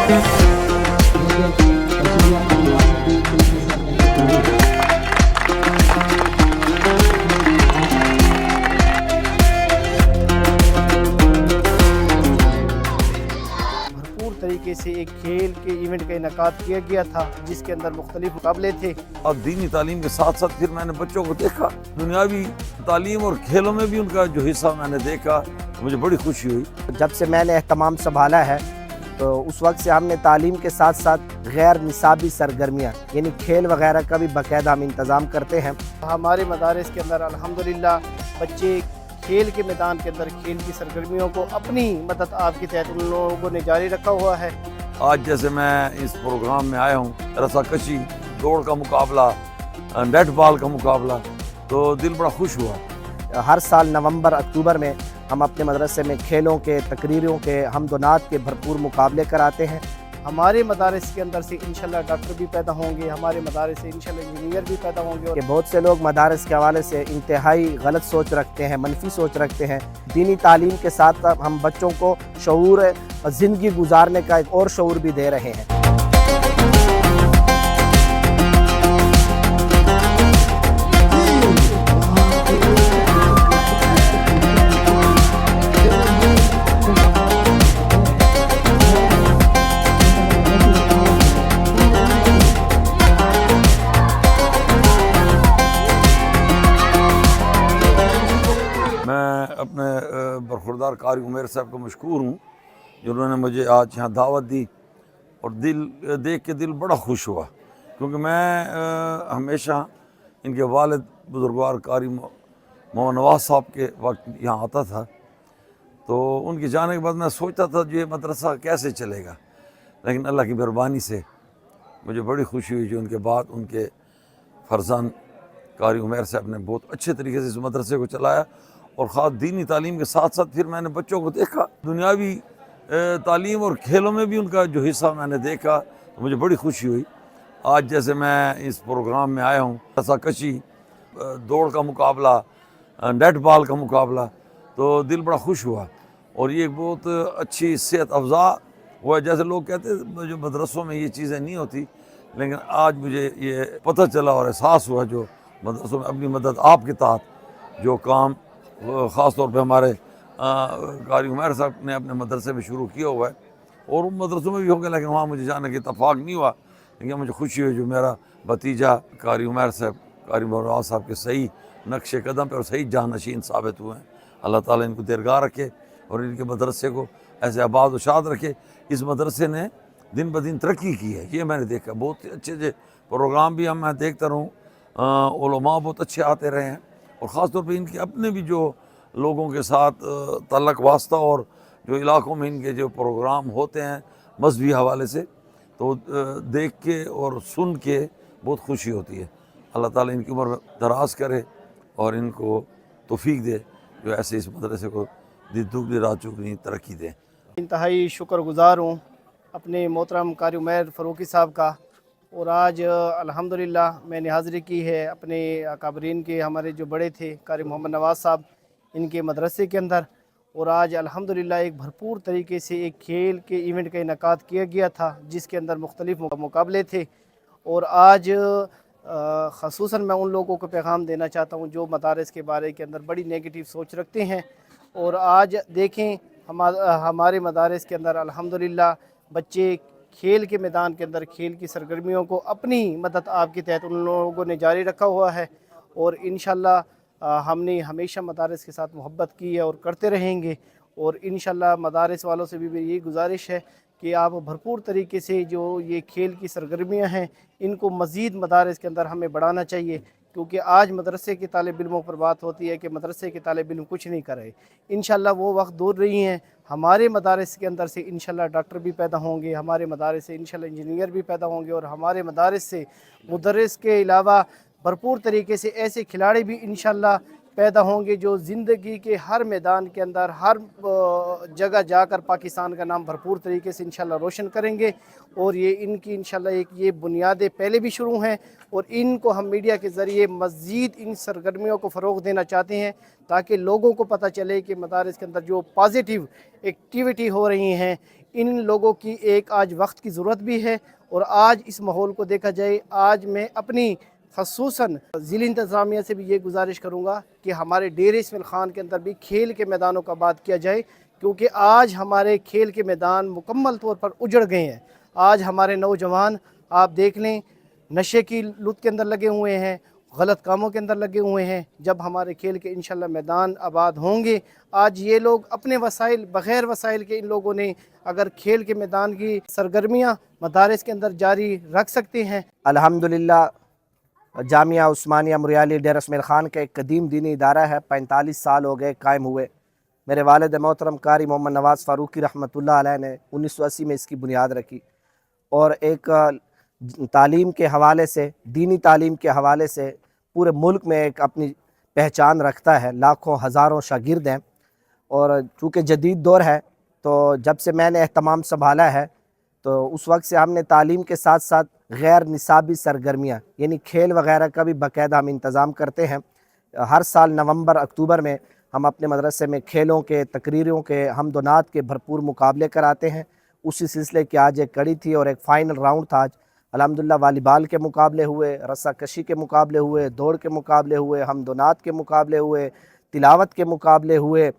भरपूर तरीके से एक खेल के इवेंट का इनकाद किया गया था जिसके अंदर मुख्तलिफ मुकाबले थे। और दीनी तालीम के साथ साथ फिर मैंने बच्चों को देखा दुनियावी तालीम और खेलों में भी उनका जो हिस्सा मैंने देखा, तो मुझे बड़ी खुशी हुई। जब से मैंने एहतमाम संभाला है तो उस वक्त से हमने तालीम के साथ साथ गैर निसाबी सरगर्मियाँ यानी खेल वगैरह का भी बाकायदा हम इंतज़ाम करते हैं। हमारे मदारिस के अंदर अल्हम्दुलिल्लाह बच्चे खेल के मैदान के अंदर खेल की सरगर्मियों को अपनी मदद आपके तहत उन लोगों ने जारी रखा हुआ है। आज जैसे मैं इस प्रोग्राम में आया हूँ, रस्साकशी, दौड़ का मुकाबला, नेट बॉल का मुकाबला, तो दिल बड़ा खुश हुआ। हर साल नवंबर अक्टूबर में हम अपने मदरसे में खेलों के, तकरीरों के, हमदनात के भरपूर मुकाबले कराते हैं। हमारे मदारिस के अंदर से इंशाल्लाह डॉक्टर भी पैदा होंगे, हमारे मदारिस से इंशाल्लाह इंजीनियर भी पैदा होंगे। और बहुत से लोग मदारिस के हवाले से इंतहाई गलत सोच रखते हैं, मनफी सोच रखते हैं। दीनी तालीम के साथ हम बच्चों को शऊर ज़िंदगी गुजारने का एक और शऊर भी दे रहे हैं। मैं अपने बरखुरदार कारी उमैर साहब को मशकूर हूँ जिन्होंने मुझे आज यहाँ दावत दी, और दिल देख के दिल बड़ा खुश हुआ, क्योंकि मैं हमेशा इनके वालिद बुजुर्गवार कारी मोहम्मद नवाज साहब के वक्त यहाँ आता था, तो उनके जाने के बाद मैं सोचता था जो ये मदरसा कैसे चलेगा, लेकिन अल्लाह की मेहरबानी से मुझे बड़ी खुशी हुई जो उनके बाद उनके फरजान कारी उमैर साहब ने बहुत अच्छे तरीके से इस मदरसे को चलाया। और ख़ास दीनी तालीम के साथ साथ फिर मैंने बच्चों को देखा दुनियावी तालीम और खेलों में भी उनका जो हिस्सा मैंने देखा, तो मुझे बड़ी खुशी हुई। आज जैसे मैं इस प्रोग्राम में आया हूँ, रस्साकशी, दौड़ का मुकाबला, नेट बॉल का मुकाबला, तो दिल बड़ा खुश हुआ। और ये बहुत अच्छी सेहत अफ़ज़ा हुआ। जैसे लोग कहते हैं जो मदरसों में ये चीज़ें नहीं होती, लेकिन आज मुझे ये पता चला और एहसास हुआ जो मदरसों में अपनी मदद आपके तहत जो काम ख़ास तौर पे हमारे कारी उमैर साहब ने अपने मदरसे में शुरू किया हुआ है, और उन मदरसों में भी होंगे, लेकिन वहाँ मुझे जाने की इत्तफ़ाक़ नहीं हुआ। लेकिन मुझे खुशी हुई जो मेरा भतीजा कारी उमैर साहब, कारी मोहम्मद साहब के सही नक्श कदम पर और सही जानशीन साबित हुए हैं। अल्लाह ताला इनको दीर्घा रखे और इनके मदरसे को ऐसे आबाद व शाद रखे। इस मदरसे ने दिन ब दिन तरक्की की है, ये मैंने देखा। बहुत अच्छे अच्छे प्रोग्राम भी मैं देखता रहूँ, उलमा बहुत अच्छे आते रहे हैं, और ख़ास तौर पे इनके अपने भी जो लोगों के साथ तल्लक वास्ता और जो इलाक़ों में इनके जो प्रोग्राम होते हैं मजहबी हवाले से, तो देख के और सुन के बहुत खुशी होती है। अल्लाह ताला इनकी उम्र दराज करे और इनको तौफीक दे जो ऐसे इस मदरसे को दुगनी रात चुगनी तरक्की दे। इंतहाई शुक्रगुज़ार हूँ अपने मोहतरम कारी उमैर फ़ारूकी साहब का, और आज अल्हम्दुलिल्लाह मैंने हाज़िरी की है अपने अकाबरीन के, हमारे जो बड़े थे कारी मोहम्मद नवाज साहब, इनके मदरसे के अंदर। और आज अल्हम्दुलिल्लाह एक भरपूर तरीके से एक खेल के इवेंट का इनकाद किया गया था जिसके अंदर मुख्तलिफ मुकाबले थे। और आज ख़ुसूसन मैं उन लोगों को पैगाम देना चाहता हूँ जो मदारिस के बारे के अंदर बड़ी नेगेटिव सोच रखते हैं। और आज देखें हमारे मदारिस के अंदर अल्हम्दुलिल्लाह बच्चे खेल के मैदान के अंदर खेल की सरगर्मियों को अपनी मदद आपके तहत उन लोगों ने जारी रखा हुआ है। और इंशाल्लाह हमने हमेशा मदारिस के साथ मोहब्बत की है और करते रहेंगे। और इंशाल्लाह मदारिस वालों से भी यही गुजारिश है कि आप भरपूर तरीके से जो ये खेल की सरगर्मियाँ हैं इनको मज़ीद मदारिस के अंदर हमें बढ़ाना चाहिए, क्योंकि आज मदरसे के तालिब इल्मों पर बात होती है कि मदरसे के तालिब इल्म कुछ नहीं कर रहे। इंशाल्लाह वो वक्त दूर नहीं है, हमारे मदारिस के अंदर से इंशाल्लाह डॉक्टर भी पैदा होंगे, हमारे मदारिस से इंशाल्लाह इंजीनियर भी पैदा होंगे, और हमारे मदारिस से मुदर्रिस के अलावा भरपूर तरीके से ऐसे खिलाड़ी भी इंशाल्लाह پیدا ہوں گے جو زندگی کے ہر میدان کے اندر ہر جگہ جا کر پاکستان کا نام بھرپور طریقے سے انشاءاللہ روشن کریں گے. اور یہ ان کی انشاءاللہ ایک یہ بنیادیں پہلے بھی شروع ہیں اور ان کو ہم میڈیا کے ذریعے مزید ان سرگرمیوں کو فروغ دینا چاہتے ہیں تاکہ لوگوں کو پتہ چلے کہ مدارس کے اندر جو پازیٹیو ایکٹیویٹی ہو رہی ہیں ان لوگوں کی ایک آج وقت کی ضرورت بھی ہے. اور آج اس ماحول کو دیکھا جائے, آج میں اپنی خصوصاً ضلع انتظامیہ سے بھی یہ گزارش کروں گا کہ ہمارے ڈیرہ اسماعیل خان کے اندر بھی کھیل کے میدانوں کا بات کیا جائے, کیونکہ آج ہمارے کھیل کے میدان مکمل طور پر اجڑ گئے ہیں. آج ہمارے نوجوان آپ دیکھ لیں نشے کی لت کے اندر لگے ہوئے ہیں, غلط کاموں کے اندر لگے ہوئے ہیں. جب ہمارے کھیل کے انشاءاللہ میدان آباد ہوں گے, آج یہ لوگ اپنے وسائل بغیر وسائل کے ان لوگوں نے اگر کھیل کے میدان کی سرگرمیاں مدارس کے اندر جاری رکھ سکتے ہیں. الحمدللہ جامعہ عثمانیہ مریالی ڈیرہ اسماعیل خان کا ایک قدیم دینی ادارہ ہے. 45 سال ہو گئے قائم ہوئے. میرے والد محترم قاری محمد نواز فاروقی رحمۃ اللہ علیہ نے 1980 میں اس کی بنیاد رکھی اور ایک تعلیم کے حوالے سے, دینی تعلیم کے حوالے سے پورے ملک میں ایک اپنی پہچان رکھتا ہے. لاکھوں ہزاروں شاگرد ہیں اور چونکہ جدید دور ہے تو جب سے میں نے اہتمام سنبھالا ہے تو اس وقت سے ہم نے تعلیم کے ساتھ ساتھ غیر نصابی سرگرمیاں یعنی کھیل وغیرہ کا بھی باقاعدہ ہم انتظام کرتے ہیں. ہر سال نومبر اکتوبر میں ہم اپنے مدرسے میں کھیلوں کے, تقریروں کے, حمد و نعت کے بھرپور مقابلے کراتے ہیں. اسی سلسلے کی آج ایک کڑی تھی اور ایک فائنل راؤنڈ تھا. آج الحمدللہ والی بال کے مقابلے ہوئے, رسہ کشی کے مقابلے ہوئے, دوڑ کے مقابلے ہوئے, حمد و نعت کے مقابلے ہوئے, تلاوت کے مقابلے ہوئے,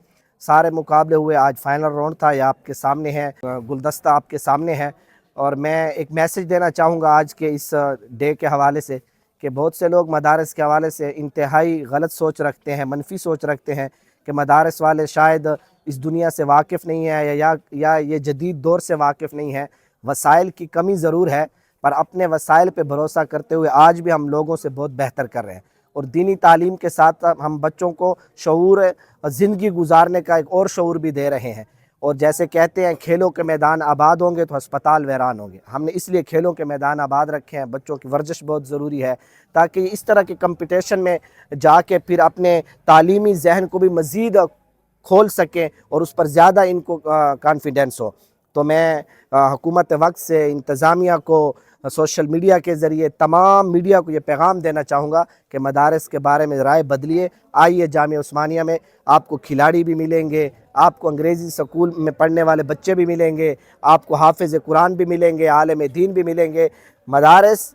سارے مقابلے ہوئے. آج فائنل راؤنڈ تھا, یہ آپ کے سامنے ہے, گلدستہ آپ کے سامنے ہے. اور میں ایک میسیج دینا چاہوں گا آج کے اس ڈے کے حوالے سے کہ بہت سے لوگ مدارس کے حوالے سے انتہائی غلط سوچ رکھتے ہیں, منفی سوچ رکھتے ہیں کہ مدارس والے شاید اس دنیا سے واقف نہیں ہیں یا یہ جدید دور سے واقف نہیں ہیں. وسائل کی کمی ضرور ہے پر اپنے وسائل پہ بھروسہ کرتے ہوئے آج بھی ہم لوگوں سے بہت بہتر کر رہے ہیں. اور دینی تعلیم کے ساتھ ہم بچوں کو شعور زندگی گزارنے کا ایک اور شعور بھی دے رہے ہیں. اور جیسے کہتے ہیں کھیلوں کے میدان آباد ہوں گے تو ہسپتال ویران ہوں گے. ہم نے اس لیے کھیلوں کے میدان آباد رکھے ہیں. بچوں کی ورزش بہت ضروری ہے تاکہ اس طرح کے کمپٹیشن میں جا کے پھر اپنے تعلیمی ذہن کو بھی مزید کھول سکیں اور اس پر زیادہ ان کو کانفیڈنس ہو. تو میں حکومت وقت سے, انتظامیہ کو, سوشل میڈیا کے ذریعے تمام میڈیا کو یہ پیغام دینا چاہوں گا کہ مدارس کے بارے میں رائے بدلیے. آئیے جامعہ عثمانیہ میں, آپ کو کھلاڑی بھی ملیں گے, آپ کو انگریزی سکول میں پڑھنے والے بچے بھی ملیں گے, آپ کو حافظ قرآن بھی ملیں گے, عالم دین بھی ملیں گے. مدارس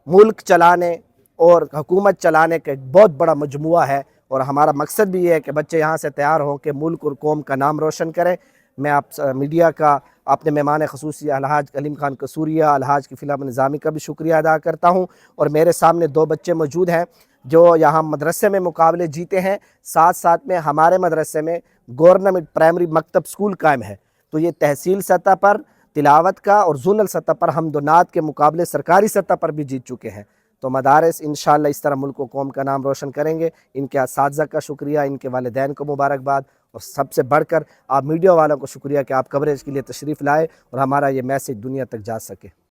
ملک چلانے اور حکومت چلانے کا ایک بہت بڑا مجموعہ ہے اور ہمارا مقصد بھی یہ ہے کہ بچے یہاں سے تیار ہوں کہ ملک اور قوم کا نام روشن کریں. میں آپ میڈیا کا, اپنے مہمان خصوصی الحاج علیم خان قصوریہ, الحاج کی فلم نظامی کا بھی شکریہ ادا کرتا ہوں. اور میرے سامنے 2 بچے موجود ہیں جو یہاں مدرسے میں مقابلے جیتے ہیں. ساتھ میں ہمارے مدرسے میں گورنمنٹ پرائمری مکتب سکول قائم ہے. تو یہ تحصیل سطح پر تلاوت کا اور زونل سطح پر حمد و نعت کے مقابلے سرکاری سطح پر بھی جیت چکے ہیں. تو مدارس انشاءاللہ اس طرح ملک و قوم کا نام روشن کریں گے. ان کے اساتذہ کا شکریہ, ان کے والدین کو مبارکباد, اور سب سے بڑھ کر آپ میڈیا والوں کو شکریہ کہ آپ کوریج کے لیے تشریف لائے اور ہمارا یہ میسیج دنیا تک جا سکے.